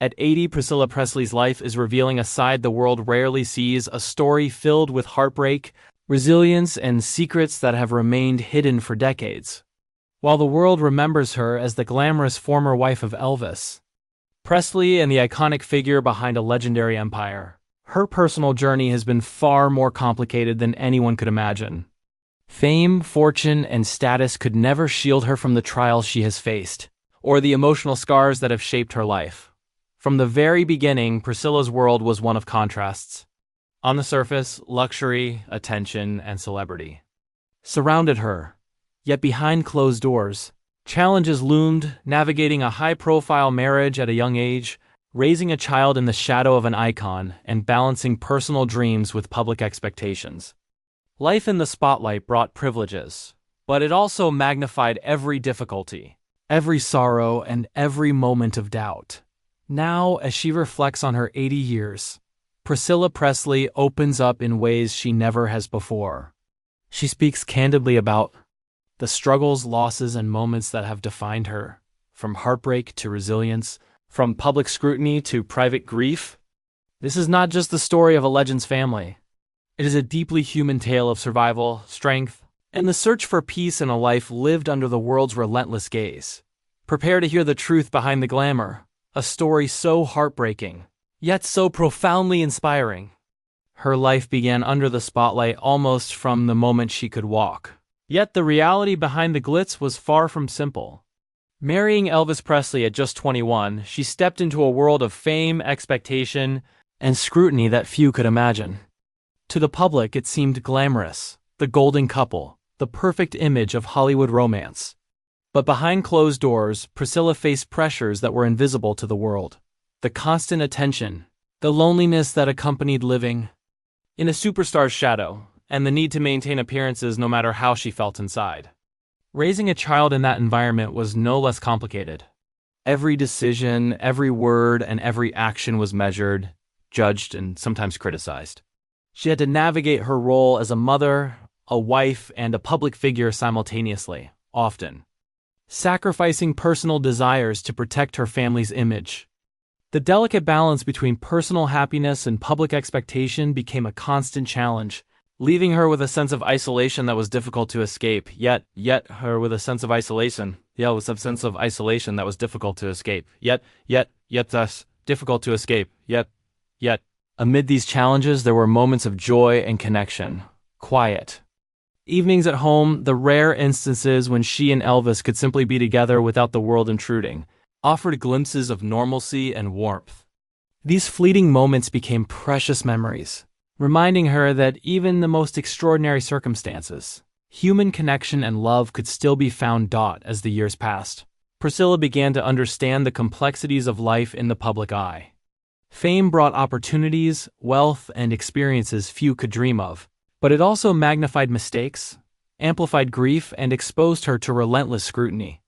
At 80, Priscilla Presley's life is revealing a side the world rarely sees, a story filled with heartbreak, resilience, and secrets that have remained hidden for decades. While the world remembers her as the glamorous former wife of Elvis Presley and the iconic figure behind a legendary empire, her personal journey has been far more complicated than anyone could imagine. Fame, fortune, and status could never shield her from the trials she has faced, or the emotional scars that have shaped her life. From the very beginning, Priscilla's world was one of contrasts. On the surface, luxury, attention, and celebrity surrounded her. Yet behind closed doors, challenges loomed, navigating a high-profile marriage at a young age, raising a child in the shadow of an icon, and balancing personal dreams with public expectations. Life in the spotlight brought privileges, but it also magnified every difficulty, every sorrow, and every moment of doubt. Now, as she reflects on her 80 years, Priscilla Presley opens up in ways she never has before. She speaks candidly about the struggles, losses, and moments that have defined her, from heartbreak to resilience, from public scrutiny to private grief. This is not just the story of a legend's family. It is a deeply human tale of survival, strength, and the search for peace in a life lived under the world's relentless gaze. Prepare to hear the truth behind the glamour, a story so heartbreaking, yet so profoundly inspiring. Her life began under the spotlight almost from the moment she could walk. Yet the reality behind the glitz was far from simple. Marrying Elvis Presley at just 21, she stepped into a world of fame, expectation, and scrutiny that few could imagine. To the public, it seemed glamorous, the golden couple, the perfect image of Hollywood romance. But behind closed doors, Priscilla faced pressures that were invisible to the world. The constant attention, the loneliness that accompanied living in a superstar's shadow, and the need to maintain appearances no matter how she felt inside. Raising a child in that environment was no less complicated. Every decision, every word, and every action was measured, judged, and sometimes criticized. She had to navigate her role as a mother, a wife, and a public figure simultaneously, often sacrificing personal desires to protect her family's image. The delicate balance between personal happiness and public expectation became a constant challenge, leaving her with a sense of isolation that was difficult to escape. Yet with a sense of isolation that was difficult to escape. Thus difficult to escape. Yet. Amid these challenges, there were moments of joy and connection. Quiet evenings at home, the rare instances when she and Elvis could simply be together without the world intruding, offered glimpses of normalcy and warmth. These fleeting moments became precious memories, reminding her that even in the most extraordinary circumstances, human connection and love could still be found. As the years passed, Priscilla began to understand the complexities of life in the public eye. Fame brought opportunities, wealth, and experiences few could dream of, but it also magnified mistakes, amplified grief, and exposed her to relentless scrutiny.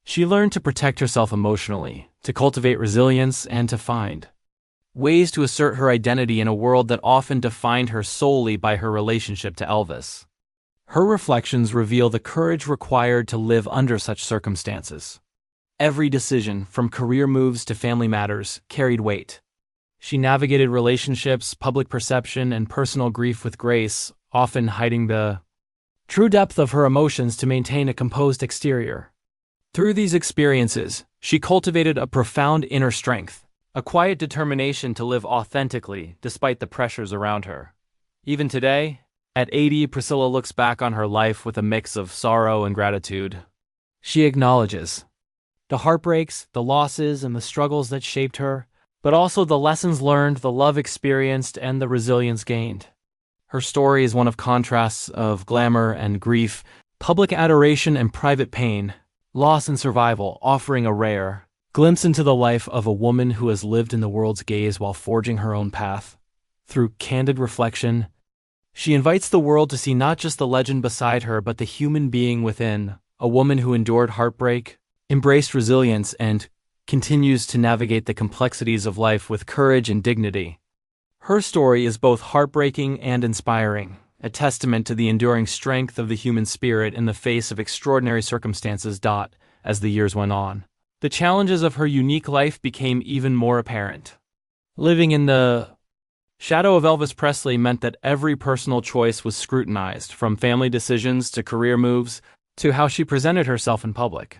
She learned to protect herself emotionally, to cultivate resilience, and to find ways to assert her identity in a world that often defined her solely by her relationship to Elvis. Her reflections reveal the courage required to live under such circumstances. Every decision, from career moves to family matters, carried weight. She navigated relationships, public perception, and personal grief with grace, often hiding the true depth of her emotions to maintain a composed exterior. Through these experiences, she cultivated a profound inner strength, a quiet determination to live authentically despite the pressures around her. Even today, at 80, Priscilla looks back on her life with a mix of sorrow and gratitude. She acknowledges the heartbreaks, the losses, and the struggles that shaped her, but also the lessons learned, the love experienced, and the resilience gained. Her story is one of contrasts of glamour and grief, public adoration and private pain, loss and survival, offering a rare glimpse into the life of a woman who has lived in the world's gaze while forging her own path. Through candid reflection, she invites the world to see not just the legend beside her, but the human being within, a woman who endured heartbreak, embraced resilience, and continues to navigate the complexities of life with courage and dignity. Her story is both heartbreaking and inspiring, a testament to the enduring strength of the human spirit in the face of extraordinary circumstances. As the years went on, the challenges of her unique life became even more apparent. Living in the shadow of Elvis Presley meant that every personal choice was scrutinized, from family decisions to career moves to how she presented herself in public.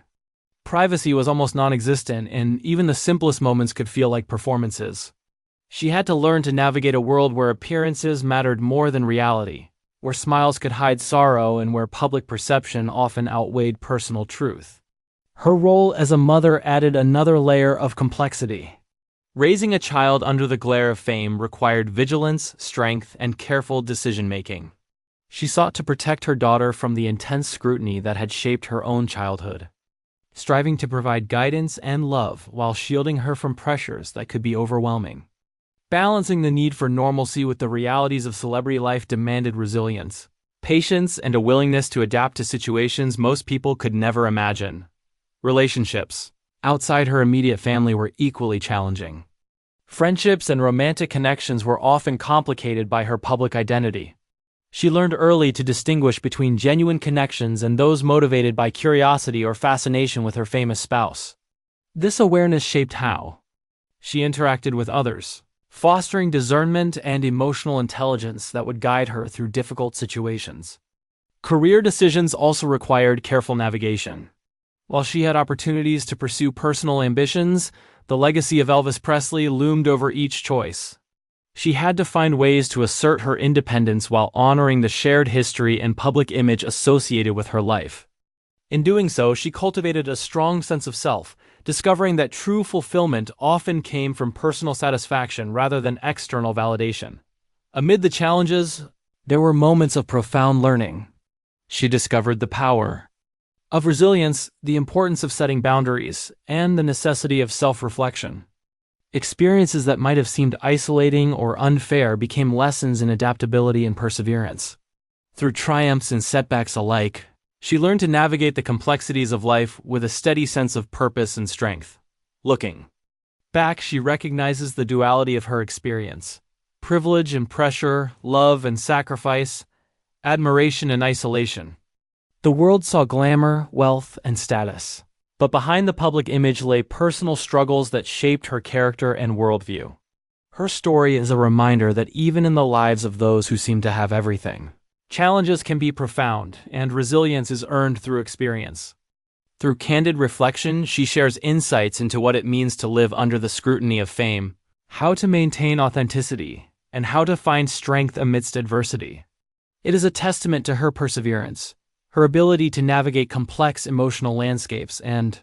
Privacy was almost non-existent, and even the simplest moments could feel like performances. She had to learn to navigate a world where appearances mattered more than reality, where smiles could hide sorrow, and where public perception often outweighed personal truth. Her role as a mother added another layer of complexity. Raising a child under the glare of fame required vigilance, strength, and careful decision-making. She sought to protect her daughter from the intense scrutiny that had shaped her own childhood, striving to provide guidance and love while shielding her from pressures that could be overwhelming. Balancing the need for normalcy with the realities of celebrity life demanded resilience, patience, and a willingness to adapt to situations most people could never imagine. Relationships outside her immediate family were equally challenging. Friendships and romantic connections were often complicated by her public identity. She learned early to distinguish between genuine connections and those motivated by curiosity or fascination with her famous spouse. This awareness shaped how she interacted with others, fostering discernment and emotional intelligence that would guide her through difficult situations. Career decisions also required careful navigation. While she had opportunities to pursue personal ambitions, the legacy of Elvis Presley loomed over each choice. She had to find ways to assert her independence while honoring the shared history and public image associated with her life. In doing so, she cultivated a strong sense of self, discovering that true fulfillment often came from personal satisfaction rather than external validation. Amid the challenges, there were moments of profound learning. She discovered the power of resilience, the importance of setting boundaries, and the necessity of self-reflection. Experiences that might have seemed isolating or unfair became lessons in adaptability and perseverance. Through triumphs and setbacks alike, she learned to navigate the complexities of life with a steady sense of purpose and strength. Looking back, she recognizes the duality of her experience: privilege and pressure, love and sacrifice, admiration and isolation. The world saw glamour, wealth, and status, but behind the public image lay personal struggles that shaped her character and worldview. Her story is a reminder that even in the lives of those who seem to have everything, challenges can be profound, and resilience is earned through experience. Through candid reflection, she shares insights into what it means to live under the scrutiny of fame, how to maintain authenticity, and how to find strength amidst adversity. It is a testament to her perseverance, her ability to navigate complex emotional landscapes, and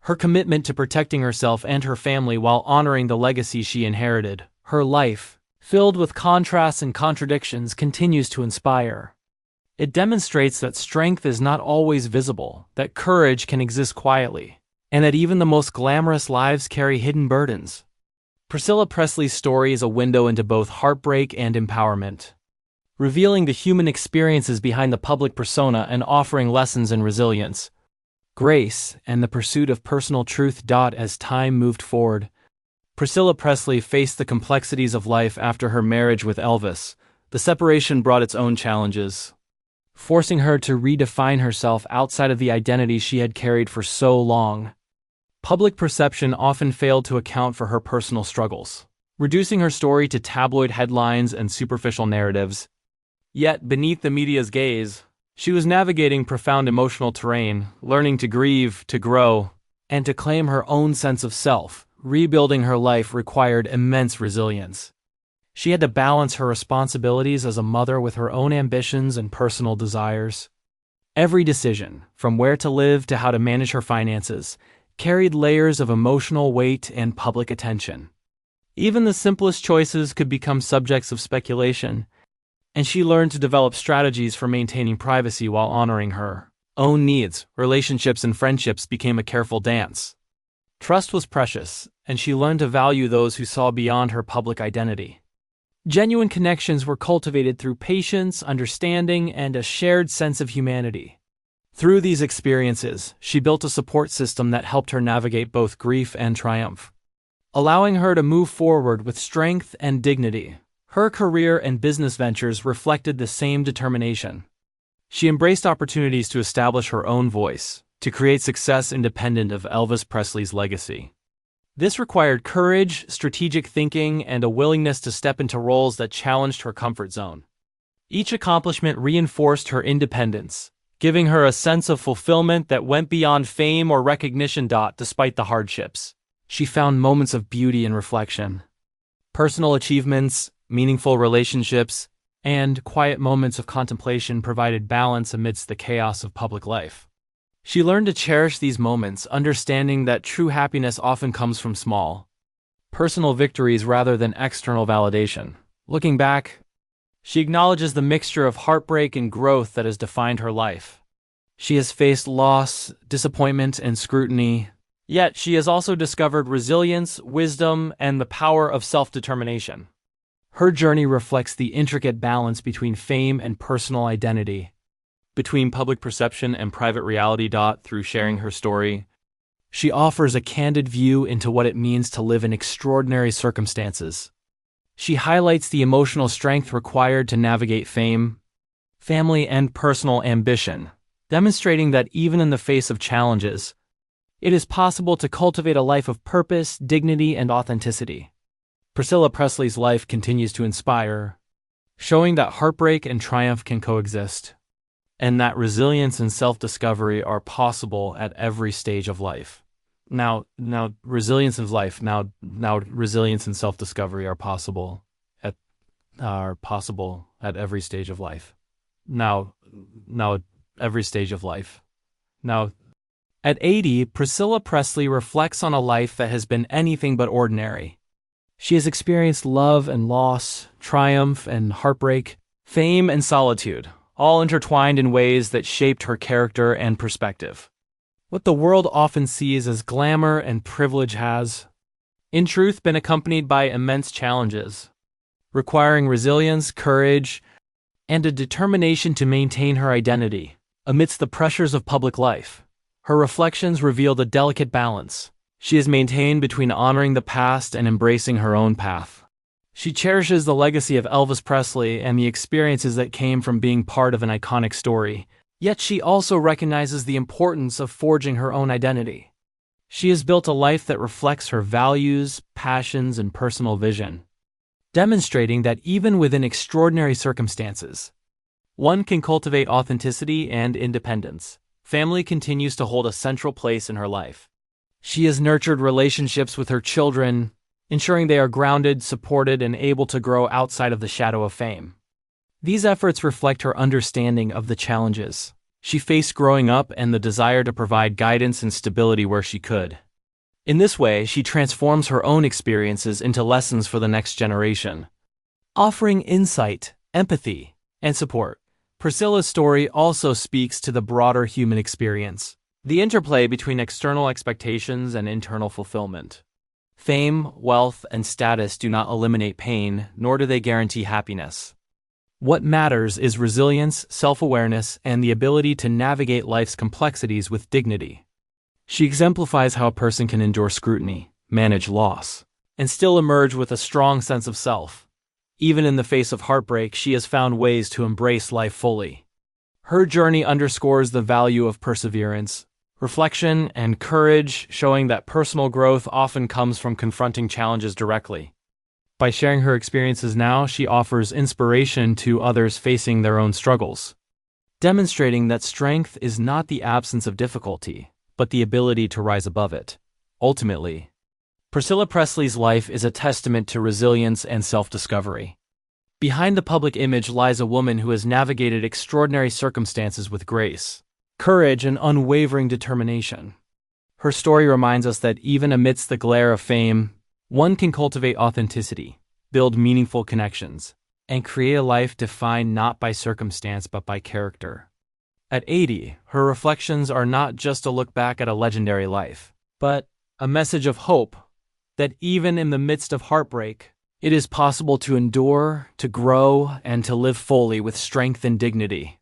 her commitment to protecting herself and her family while honoring the legacy she inherited. Her life, filled with contrasts and contradictions, continues to inspire. It demonstrates that strength is not always visible, that courage can exist quietly, and that even the most glamorous lives carry hidden burdens. Priscilla Presley's story is a window into both heartbreak and empowerment, revealing the human experiences behind the public persona and offering lessons in resilience, grace, and the pursuit of personal truth. As time moved forward, Priscilla Presley faced the complexities of life after her marriage with Elvis. The separation brought its own challenges, forcing her to redefine herself outside of the identity she had carried for so long. Public perception often failed to account for her personal struggles, reducing her story to tabloid headlines and superficial narratives. Yet, beneath the media's gaze, she was navigating profound emotional terrain, learning to grieve, to grow, and to claim her own sense of self. Rebuilding her life required immense resilience. She had to balance her responsibilities as a mother with her own ambitions and personal desires. Every decision, from where to live to how to manage her finances, carried layers of emotional weight and public attention. Even the simplest choices could become subjects of speculation, and she learned to develop strategies for maintaining privacy while honoring her own needs. Relationships and friendships became a careful dance. Trust was precious, and she learned to value those who saw beyond her public identity. Genuine connections were cultivated through patience, understanding, and a shared sense of humanity. Through these experiences, she built a support system that helped her navigate both grief and triumph, allowing her to move forward with strength and dignity. Her career and business ventures reflected the same determination. She embraced opportunities to establish her own voice, to create success independent of Elvis Presley's legacy. This required courage, strategic thinking, and a willingness to step into roles that challenged her comfort zone. Each accomplishment reinforced her independence, giving her a sense of fulfillment that went beyond fame or recognition. Despite the hardships, she found moments of beauty and reflection. Personal achievements, meaningful relationships, and quiet moments of contemplation provided balance amidst the chaos of public life. She learned to cherish these moments, understanding that true happiness often comes from small, personal victories rather than external validation. Looking back, she acknowledges the mixture of heartbreak and growth that has defined her life. She has faced loss, disappointment, and scrutiny, yet she has also discovered resilience, wisdom, and the power of self-determination. Her journey reflects the intricate balance between fame and personal identity, between public perception and private reality. Through sharing her story, she offers a candid view into what it means to live in extraordinary circumstances. She highlights the emotional strength required to navigate fame, family, and personal ambition, demonstrating that even in the face of challenges, it is possible to cultivate a life of purpose, dignity, and authenticity. Priscilla Presley's life continues to inspire, showing that heartbreak and triumph can coexist, and that resilience and self-discovery are possible at every stage of life. Resilience and self-discovery are possible at every stage of life. Every stage of life. Now, at 80, Priscilla Presley reflects on a life that has been anything but ordinary. She has experienced love and loss, triumph and heartbreak, fame and solitude, all intertwined in ways that shaped her character and perspective. What the world often sees as glamour and privilege has, in truth, been accompanied by immense challenges, requiring resilience, courage, and a determination to maintain her identity amidst the pressures of public life. Her reflections reveal the delicate balance she has maintained between honoring the past and embracing her own path. She cherishes the legacy of Elvis Presley and the experiences that came from being part of an iconic story. Yet she also recognizes the importance of forging her own identity. She has built a life that reflects her values, passions, and personal vision, demonstrating that even within extraordinary circumstances, one can cultivate authenticity and independence. Family continues to hold a central place in her life. She has nurtured relationships with her children, ensuring they are grounded, supported, and able to grow outside of the shadow of fame. These efforts reflect her understanding of the challenges she faced growing up and the desire to provide guidance and stability where she could. In this way, she transforms her own experiences into lessons for the next generation, offering insight, empathy, and support. Priscilla's story also speaks to the broader human experience, the interplay between external expectations and internal fulfillment. Fame, wealth, and status do not eliminate pain, nor do they guarantee happiness. What matters is resilience, self-awareness, and the ability to navigate life's complexities with dignity. She exemplifies how a person can endure scrutiny, manage loss, and still emerge with a strong sense of self. Even in the face of heartbreak, she has found ways to embrace life fully. Her journey underscores the value of perseverance, reflection, and courage, showing that personal growth often comes from confronting challenges directly. By sharing her experiences now, she offers inspiration to others facing their own struggles, demonstrating that strength is not the absence of difficulty, but the ability to rise above it. Ultimately, Priscilla Presley's life is a testament to resilience and self-discovery. Behind the public image lies a woman who has navigated extraordinary circumstances with grace, courage, and unwavering determination. Her story reminds us that even amidst the glare of fame, one can cultivate authenticity, build meaningful connections, and create a life defined not by circumstance but by character. At 80, her reflections are not just a look back at a legendary life, but a message of hope that even in the midst of heartbreak, it is possible to endure, to grow, and to live fully with strength and dignity.